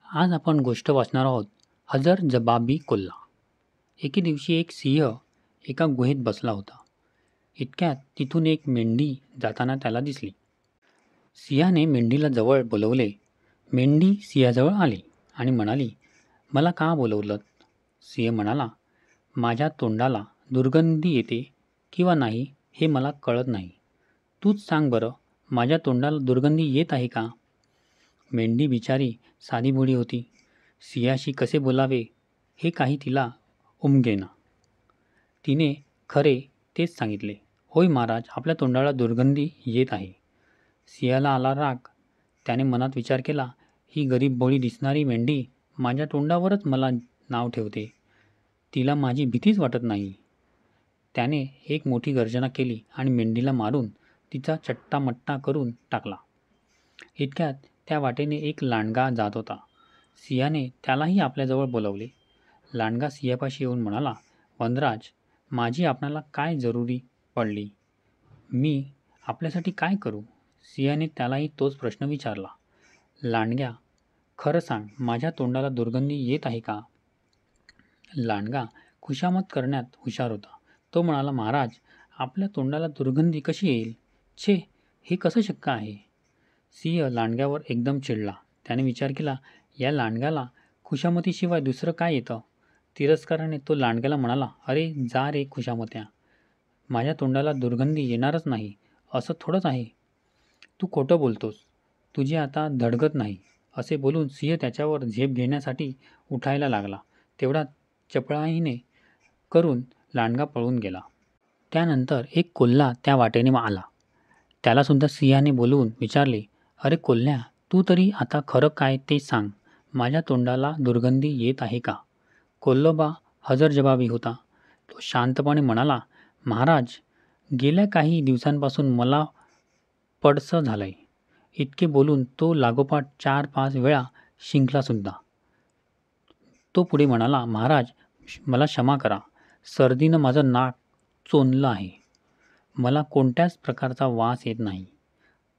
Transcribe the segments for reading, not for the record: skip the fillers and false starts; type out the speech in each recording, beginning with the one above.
आज आपण गोष्ट वाचणार आहोत हजर जबाबी कोल्हा. एके दिवशी एक सिंह एका गुहेत बसला होता. इतक्यात तिथून एक मेंढी जाताना त्याला दिसली. सिंहाने मेंढीला जवळ बोलवले. मेंढी सिंहाजवळ आली आणि म्हणाली, मला का बोलवलं? सिंह म्हणाला, माझ्या तोंडाला दुर्गंधी येते किंवा नाही हे मला कळत नाही. तूच सांग बरं, माझ्या तोंडाला दुर्गंधी येत आहे का? मेंढी बिचारी साधीभोळी होती. सिंहाशी कसे बोलावे हे काही तिला उमगेना. तिने खरे तेच सांगितले. होय महाराज, आपल्या तोंडाला दुर्गंधी येत आहे. सिंहाला आला राग. त्याने मनात विचार केला, ही गरीब भोळी दिसणारी मेंढी माझ्या तोंडावरच मला नाव ठेवते. तिला माझी भीतीच वाटत नाही. त्याने एक मोठी गर्जना केली आणि मेंढीला मारून तिचा चट्टामट्टा करून टाकला. इतक्यात त्या वाटेने एक लांडगा जात होता. सिंहाने त्यालाही आपल्याजवळ बोलावले. लांडगा सिंहापाशी येऊन म्हणाला, वनराज, माझी आपणाला काय जरुरी पडली? मी आपल्यासाठी काय करू? सिंहाने त्यालाही तोच प्रश्न विचारला. लांडग्या, खरं सांग, माझ्या तोंडाला दुर्गंधी येत आहे का? लांडगा खुशामत करण्यात हुशार होता. तो म्हणाला, महाराज, आपल्या तोंडाला दुर्गंधी कशी येईल? छे, हे कसं शक्य आहे? सिंह लांडग्यावर एकदम चिडला. त्याने विचार केला, या लांडग्याला खुशामतीशिवाय दुसरं काय येतं? तिरस्काराने तो लांडग्याला म्हणाला, अरे जा रे खुशामत्या, माझ्या तोंडाला दुर्गंधी येणारच नाही असं थोडंच आहे. तू खोटं बोलतोस, तुझी आता धडगत नाही. असे बोलून सिंह त्याच्यावर झेप घेण्यासाठी उठायला लागला. तेवढ्यात चपळाईने करून लांडगा पळून गेला. त्यानंतर एक कोल्हा त्या वाटेने आला. त्यालासुद्धा सिंहाने बोलवून विचारले, अरे कोल्ह्या, तू तरी आता खरं काय ते सांग, माझ्या तोंडाला दुर्गंधी येत आहे का? कोल्होबा हजरजबाबी होता. तो शांतपणे म्हणाला, महाराज, गेल्या काही दिवसांपासून मला पडसं झालंय. इतके बोलून तो लागोपाठ 4-5 वेळा शिंकलासुद्धा. तो पुढे म्हणाला, महाराज, मला क्षमा करा. सर्दीनं माझं नाक चोंदलं आहे. मला कोणत्याच प्रकारचा वास येत नाही.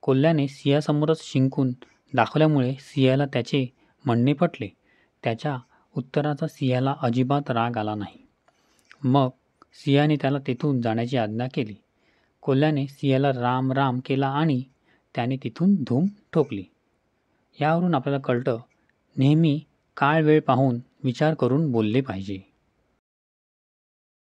कोल्ह्याने सिंहासमोरच शिंकून दाखवल्यामुळे सिंहाला त्याचे म्हणणे पटले. त्याच्या उत्तराचा सिंहाला अजिबात राग आला नाही. मग सिंहाने त्याला तेथून जाण्याची आज्ञा केली. कोल्ह्याने सिंहाला राम राम केला आणि त्याने तिथून धूम ठोकली. यावरून आपल्याला कळतं, नेहमी काळ वेळ पाहून विचार करून बोलले पाहिजे.